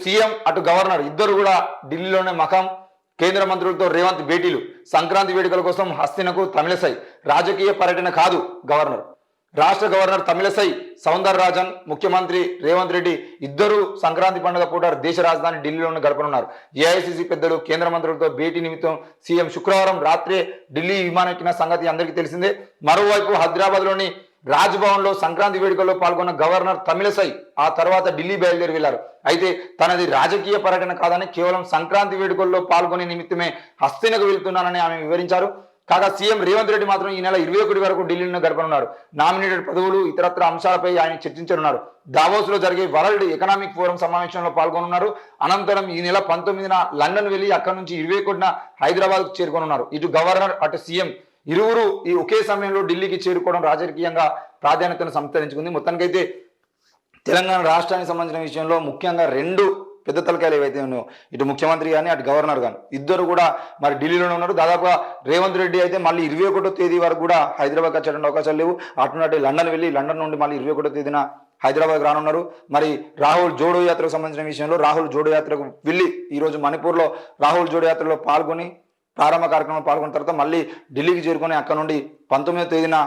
CM అటు governor ఇద్దరు కూడా ఢిల్లీలోనే మకాం. కేంద్ర మంత్రులతో రేవంత్ భేటీలు. సంక్రాంతి వేడుకల కోసం హస్తినకు తమిళసై. రాజకీయ పర్యటన కాదు గవర్నర్. రాష్ట్ర గవర్నర్ తమిళసై సౌందరరాజన్, ముఖ్యమంత్రి రేవంత్ రెడ్డి ఇద్దరు సంక్రాంతి పండుగ పూట దేశ రాజధాని ఢిల్లీలోనే గడపనున్నారు. ఏఐసిసి పెద్దలు కేంద్ర మంత్రులతో భేటీ నిమిత్తం సీఎం శుక్రవారం రాత్రే ఢిల్లీ విమానెక్కిన సంగతి అందరికీ తెలిసిందే. మరోవైపు హైదరాబాద్లోని రాజ్భవన్లో సంక్రాంతి వేడుకల్లో పాల్గొన్న గవర్నర్ తమిళసై ఆ తర్వాత ఢిల్లీ బయలుదేరి వెళ్లారు. అయితే తనది రాజకీయ పర్యటన కాదని కేవలం సంక్రాంతి వేడుకల్లో పాల్గొనే నిమిత్తమే హస్తినకు వెళ్తున్నానని ఆమె వివరించారు. కాగా సీఎం రేవంత్ రెడ్డి మాత్రం ఈ నెల 21 వరకు ఢిల్లీలో గడపనున్నారు. నామినేటెడ్ పదవులు ఇతరత్ర అంశాలపై ఆయన చర్చించనున్నారు. దావోస్ లో జరిగే వరల్డ్ ఎకనామిక్ ఫోరం సమావేశంలో పాల్గొనున్నారు. అనంతరం ఈ నెల 19న లండన్ వెళ్లి అక్కడి నుంచి 21న హైదరాబాద్ కు చేరుకోనున్నారు. ఇటు గవర్నర్ అటు సీఎం ఇరువురు ఈ ఒకే సమయంలో ఢిల్లీకి చేరుకోవడం రాజకీయంగా ప్రాధాన్యతను సంతరించుకుంది. మొత్తానికైతే తెలంగాణ రాష్ట్రానికి సంబంధించిన విషయంలో ముఖ్యంగా రెండు పెద్ద తలకాయలు ఏవైతే ఉన్నాయో, ఇటు ముఖ్యమంత్రి కానీ అటు గవర్నర్ కానీ ఇద్దరు కూడా మరి ఢిల్లీలోనే ఉన్నారు. దాదాపుగా రేవంత్ రెడ్డి అయితే మళ్ళీ 21వ తేదీ వరకు కూడా హైదరాబాద్ వచ్చేటువంటి అవకాశాలు లేవు. అటు లండన్ వెళ్ళి లండన్ నుండి మళ్ళీ 21వ తేదీన హైదరాబాద్ రానున్నారు. మరి రాహుల్ జోడో యాత్రకు సంబంధించిన విషయంలో రాహుల్ జోడో యాత్రకు వెళ్ళి ఈరోజు మణిపూర్లో రాహుల్ జోడో యాత్రలో పాల్గొని ప్రారంభ కార్యక్రమంలో పాల్గొన్న తర్వాత మళ్ళీ ఢిల్లీకి చేరుకొని అక్కడ నుండి 19వ తేదీన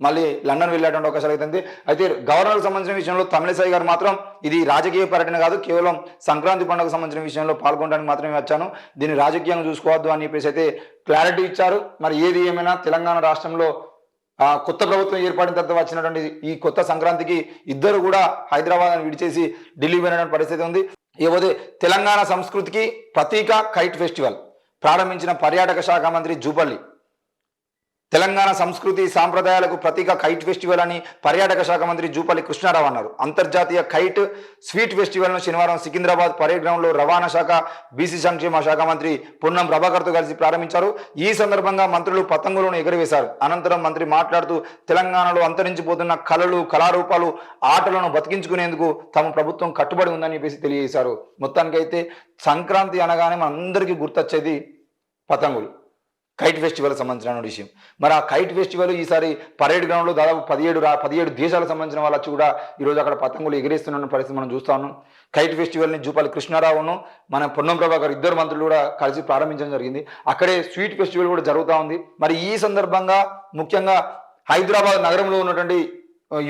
మళ్ళీ లండన్ వెళ్ళేటువంటి అవకాశాలు అవుతుంది. అయితే గవర్నర్కి సంబంధించిన విషయంలో తమిళసై గారు మాత్రం ఇది రాజకీయ పర్యటన కాదు, కేవలం సంక్రాంతి పండుగకు సంబంధించిన విషయంలో పాల్గొనడానికి మాత్రమే వచ్చాను, దీన్ని రాజకీయంగా చూసుకోవద్దు అని చెప్పేసి అయితే క్లారిటీ ఇచ్చారు. మరి ఏది ఏమైనా తెలంగాణ రాష్ట్రంలో కొత్త ప్రభుత్వం ఏర్పడిన తర్వాత వచ్చినటువంటి ఈ కొత్త సంక్రాంతికి ఇద్దరు కూడా హైదరాబాద్ విడిచేసి ఢిల్లీ వెళ్ళినటువంటి పరిస్థితి ఉంది. ఇకపోతే తెలంగాణ సంస్కృతికి ప్రతీక కైట్ ఫెస్టివల్ ప్రారంభించిన పర్యాటక శాఖ మంత్రి జూపల్లి. తెలంగాణ సంస్కృతి సాంప్రదాయాలకు ప్రతీక కైట్ ఫెస్టివల్ అని పర్యాటక శాఖ మంత్రి జూపల్లి కృష్ణారావు అన్నారు. అంతర్జాతీయ కైట్ స్వీట్ ఫెస్టివల్ను శనివారం సికింద్రాబాద్ పరేడ్ గ్రౌండ్లో రవాణా శాఖ, బీసీ సంక్షేమ శాఖ మంత్రి పొన్నం ప్రభాకర్తో కలిసి ప్రారంభించారు. ఈ సందర్భంగా మంత్రులు పతంగులను ఎగురవేశారు. అనంతరం మంత్రి మాట్లాడుతూ తెలంగాణలో అంతరించిపోతున్న కళలు, కళారూపాలు, ఆటలను బతికించుకునేందుకు తమ ప్రభుత్వం కట్టుబడి ఉందని చెప్పేసి తెలియజేశారు. మొత్తానికైతే సంక్రాంతి అనగానే మనందరికీ గుర్తొచ్చేది పతంగులు, కైట్ ఫెస్టివల్ సంబంధించిన విషయం. మరి ఆ కైట్ ఫెస్టివల్ ఈసారి పరేడ్ గ్రౌండ్లో దాదాపు 17 దేశాలకు సంబంధించిన వాళ్ళు వచ్చి కూడా ఈరోజు అక్కడ పతంగులు ఎగిరేస్తున్న పరిస్థితి మనం చూస్తా ఉన్నాం. కైట్ ఫెస్టివల్ని జూపల్లి కృష్ణారావును మన పొన్నం ప్రభాకర్ ఇద్దరు మంత్రులు కూడా కలిసి ప్రారంభించడం జరిగింది. అక్కడే స్వీట్ ఫెస్టివల్ కూడా జరుగుతూ ఉంది. మరి ఈ సందర్భంగా ముఖ్యంగా హైదరాబాద్ నగరంలో ఉన్నటువంటి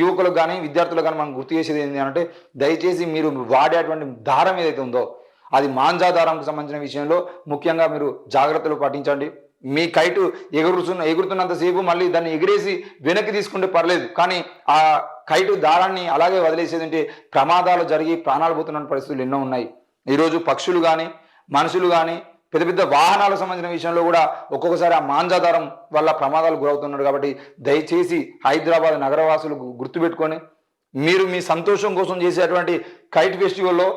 యువకులకు కానీ విద్యార్థులకు కానీ మనం గుర్తు చేసేది ఏంటి అంటే, దయచేసి మీరు వాడేటువంటి దారం ఏదైతే ఉందో అది మాంజా దారంకు సంబంధించిన విషయంలో ముఖ్యంగా మీరు జాగ్రత్తలు పాటించండి. మీ కైటు ఎగురుతున్నంతసేపు మళ్ళీ దాన్ని ఎగిరేసి వెనక్కి తీసుకుంటే పర్లేదు, కానీ ఆ కైటు దారాన్ని అలాగే వదిలేసేదంటే ప్రమాదాలు జరిగి ప్రాణాలు పోతున్న పరిస్థితులు ఎన్నో ఉన్నాయి. ఈరోజు పక్షులు కానీ మనుషులు కానీ పెద్ద పెద్ద వాహనాలకు సంబంధించిన విషయంలో కూడా ఒక్కొక్కసారి ఆ మాంజాదారం వల్ల ప్రమాదాలు గురవుతున్నారు. కాబట్టి దయచేసి హైదరాబాద్ నగరవాసులు గుర్తుపెట్టుకొని మీరు మీ సంతోషం కోసం చేసేటువంటి కైట్ ఫెస్టివల్లో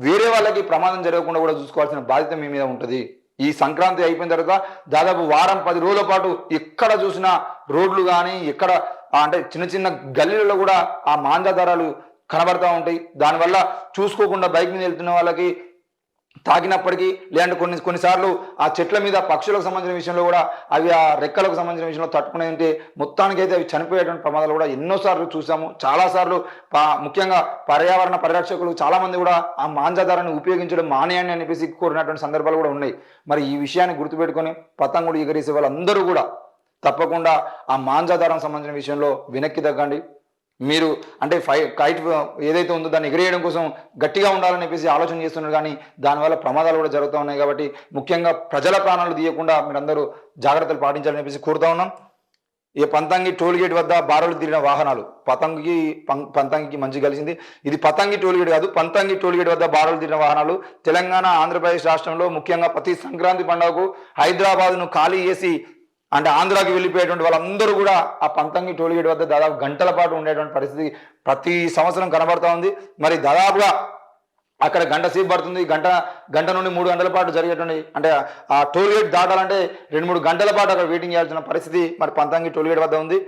వేరే వాళ్ళకి ప్రమాదం జరగకుండా కూడా చూసుకోవాల్సిన బాధ్యత మీ మీద ఉంటుంది. ఈ సంక్రాంతి అయిపోయిన తర్వాత దాదాపు వారం 10 రోజుల పాటు ఎక్కడ చూసినా రోడ్లు కానీ ఎక్కడ అంటే చిన్న చిన్న గల్లీలలో కూడా ఆ మాంజాదారాలు కనబడతా ఉంటాయి. దానివల్ల చూసుకోకుండా బైక్ మీద వెళ్తున్న వాళ్ళకి తాకినప్పటికీ, లేదంటే కొన్నిసార్లు ఆ చెట్ల మీద పక్షులకు సంబంధించిన విషయంలో కూడా అవి ఆ రెక్కలకు సంబంధించిన విషయంలో తట్టుకునేంటే మొత్తానికైతే అవి చనిపోయేటువంటి ప్రమాదాలు కూడా ఎన్నోసార్లు చూసాము. చాలాసార్లు ముఖ్యంగా పర్యావరణ పరిరక్షకులు చాలామంది కూడా ఆ మాంజాదారాన్ని ఉపయోగించడం మానేయండి అని చెప్పేసి కోరినటువంటి సందర్భాలు కూడా ఉన్నాయి. మరి ఈ విషయాన్ని గుర్తుపెట్టుకొని పతంగుడు ఎగరేసే వాళ్ళందరూ కూడా తప్పకుండా ఆ మాంజాదారం సంబంధించిన విషయంలో వెనక్కి తగ్గండి. మీరు అంటే కైట్ ఏదైతే ఉందో దాన్ని ఎగిరేయడం కోసం గట్టిగా ఉండాలని చెప్పేసి ఆలోచన చేస్తున్నారు, కానీ దానివల్ల ప్రమాదాలు కూడా జరుగుతూ ఉన్నాయి. కాబట్టి ముఖ్యంగా ప్రజల ప్రాణాలు తీయకుండా మీరందరూ జాగ్రత్తలు పాటించాలని చెప్పేసి కోరుతా ఉన్నాం. ఈ పంతంగి టోల్గేట్ వద్ద బారులు తీరిన వాహనాలు. పంతంగికి మంచి కలిసింది. ఇది పతంగి టోల్గేట్ కాదు, పంతంగి టోల్గేట్ వద్ద బారులు తీరిన వాహనాలు. తెలంగాణ, ఆంధ్రప్రదేశ్ రాష్ట్రంలో ముఖ్యంగా ప్రతి సంక్రాంతి పండుగకు హైదరాబాద్ను ఖాళీ చేసి అంటే ఆంధ్రాకి వెళ్ళిపోయేటువంటి వాళ్ళందరూ కూడా ఆ పంతంగి టోల్గేట్ వద్ద దాదాపు గంటల పాటు ఉండేటువంటి పరిస్థితి ప్రతి సంవత్సరం కనబడతా ఉంది. మరి దాదాపుగా అక్కడ గంట సేపు పడుతుంది. గంట నుండి 3 గంటల పాటు జరిగేటువంటి అంటే ఆ టోల్గేట్ దాటాలంటే 2-3 గంటల పాటు అక్కడ వెయిటింగ్ చేయాల్సిన పరిస్థితి మరి పంతంగి టోల్గేట్ వద్ద ఉంది.